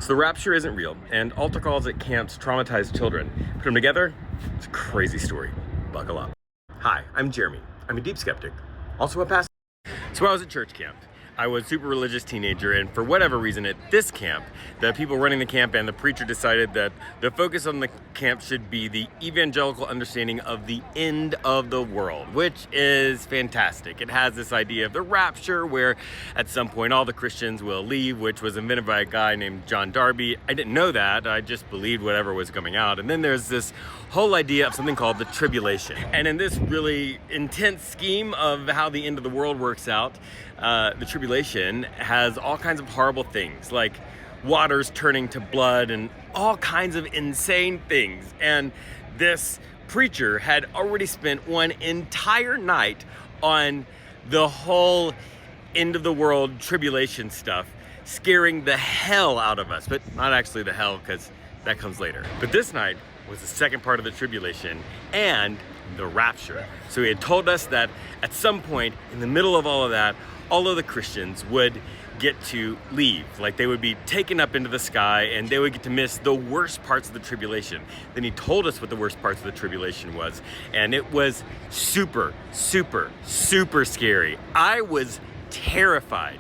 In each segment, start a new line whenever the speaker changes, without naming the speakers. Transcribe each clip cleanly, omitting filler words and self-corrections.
So the rapture isn't real, and altar calls at camps traumatize children. Put them together, it's a crazy story. Buckle up. Hi, I'm Jeremy. I'm a deep skeptic, also a pastor. So I was at church camp. I was a super religious teenager, and for whatever reason at this camp, the people running the camp and the preacher decided that the focus on the camp should be the evangelical understanding of the end of the world, which is fantastic. It has this idea of the rapture where at some point all the Christians will leave, which was invented by a guy named John Darby. I didn't know that, I just believed whatever was coming out. And then there's this whole idea of something called the tribulation. And in this really intense scheme of how the end of the world works out, the tribulation has all kinds of horrible things, like waters turning to blood and all kinds of insane things. And this preacher had already spent one entire night on the whole end of the world tribulation stuff, scaring the hell out of us, but not actually the hell, because that comes later. But this night was the second part of the tribulation and the rapture. So he had told us that at some point in the middle of all of that, all of the Christians would get to leave. Like they would be taken up into the sky and they would get to miss the worst parts of the tribulation. Then he told us what the worst parts of the tribulation was. And it was super, super, super scary. I was terrified.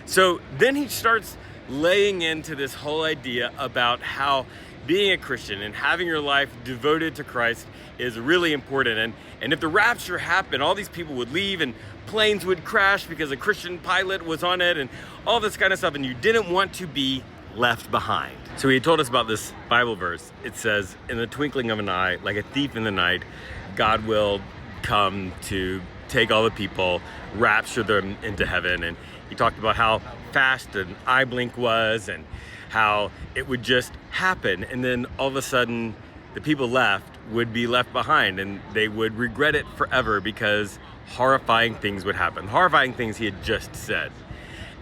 So then he starts laying into this whole idea about how being a Christian and having your life devoted to Christ is really important. And if the rapture happened, all these people would leave and planes would crash because a Christian pilot was on it and all this kind of stuff, and you didn't want to be left behind. So he told us about this Bible verse. It says, in the twinkling of an eye, like a thief in the night, God will come to take all the people, rapture them into heaven. And he talked about how fast an eye blink was and how it would just happen, and then all of a sudden the people left would be left behind and they would regret it forever because horrifying things would happen. Horrifying things he had just said.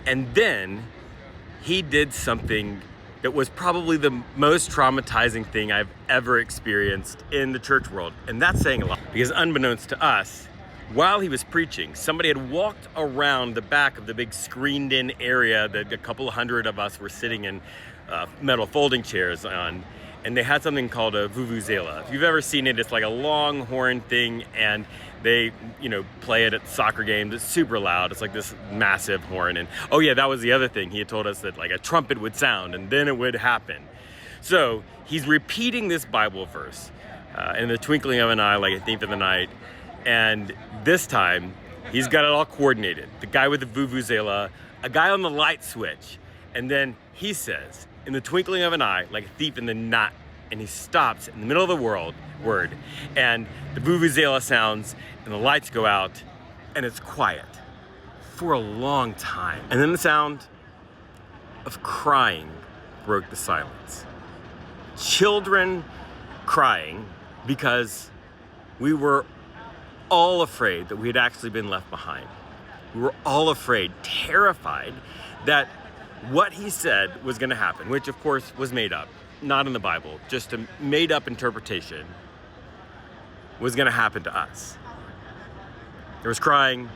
And then he did something that was probably the most traumatizing thing I've ever experienced in the church world. And that's saying a lot, because unbeknownst to us, while he was preaching, somebody had walked around the back of the big screened in area that a couple hundred of us were sitting in metal folding chairs on, and they had something called a vuvuzela. If you've ever seen it, it's like a long horn thing, and they, play it at soccer games. It's super loud. It's like this massive horn. And oh yeah, that was the other thing. He had told us that like a trumpet would sound and then it would happen. So he's repeating this Bible verse in the twinkling of an eye, like a thief in the night. And this time, he's got it all coordinated. The guy with the vuvuzela, a guy on the light switch. And then he says, in the twinkling of an eye, like a thief in the night. And he stops in the middle of the word. And the vuvuzela sounds, and the lights go out, and it's quiet for a long time. And then the sound of crying broke the silence. Children crying because we were all afraid that we had actually been left behind. We were all afraid, terrified that what he said was going to happen, which of course was made up, not in the Bible, just a made up interpretation, was going to happen to us. There was crying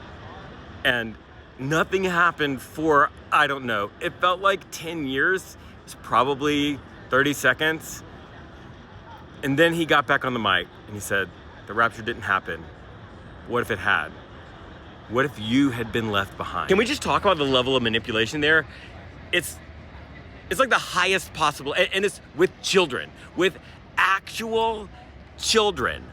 and nothing happened for, I don't know, it felt like 10 years. It was probably 30 seconds. And then he got back on the mic and he said, the rapture didn't happen. What if it had? What if you had been left behind? Can we just talk about the level of manipulation there? It's like the highest possible, and it's with children, with actual children.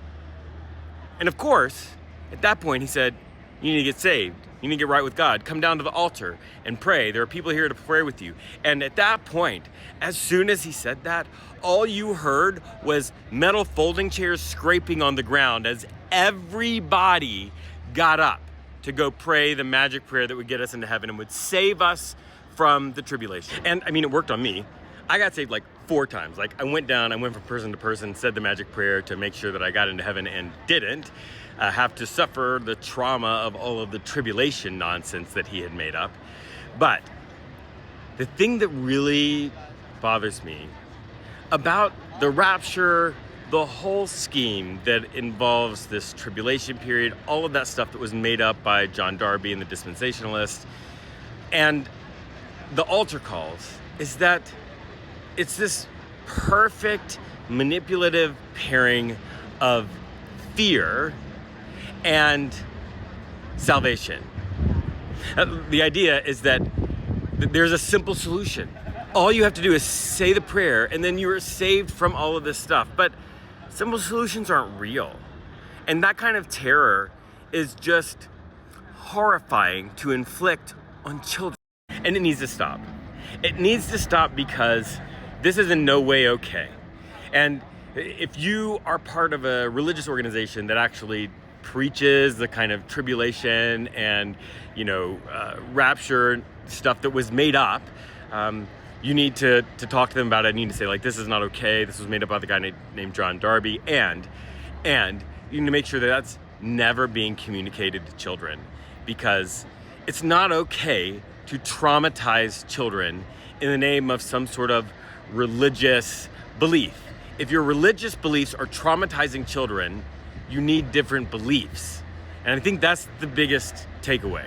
And of course, at that point, he said, you need to get saved. You need to get right with God. Come down to the altar and pray. There are people here to pray with you. And at that point, as soon as he said that, all you heard was metal folding chairs scraping on the ground as everybody got up to go pray the magic prayer that would get us into heaven and would save us from the tribulation. And I mean, it worked on me. I got saved like 4 times. Like I went from person to person, said the magic prayer to make sure that I got into heaven and didn't have to suffer the trauma of all of the tribulation nonsense that he had made up. But the thing that really bothers me about the rapture, the whole scheme that involves this tribulation period, all of that stuff that was made up by John Darby and the dispensationalists, and the altar calls, is that it's this perfect manipulative pairing of fear and salvation. The idea is that there's a simple solution. All you have to do is say the prayer and then you are saved from all of this stuff. But simple solutions aren't real. And that kind of terror is just horrifying to inflict on children. And it needs to stop. It needs to stop because this is in no way okay. And if you are part of a religious organization that actually preaches the kind of tribulation and, rapture stuff that was made up, you need to talk to them about it. You need to say, like, this is not okay. This was made up by the guy named John Darby. And you need to make sure that that's never being communicated to children, because it's not okay to traumatize children in the name of some sort of religious belief. If your religious beliefs are traumatizing children, you need different beliefs. And I think that's the biggest takeaway.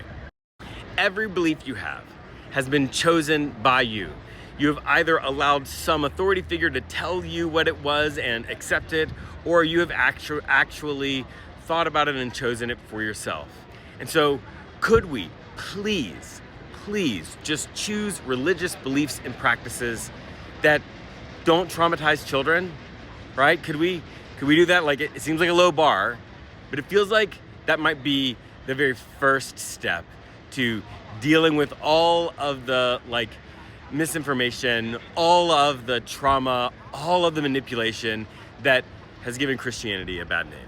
Every belief you have has been chosen by you. You have either allowed some authority figure to tell you what it was and accept it, or you have actually thought about it and chosen it for yourself. And so could we please just choose religious beliefs and practices that don't traumatize children, right? Could we do that? Like, it seems like a low bar, but it feels like that might be the very first step to dealing with all of the misinformation, all of the trauma, all of the manipulation that has given Christianity a bad name.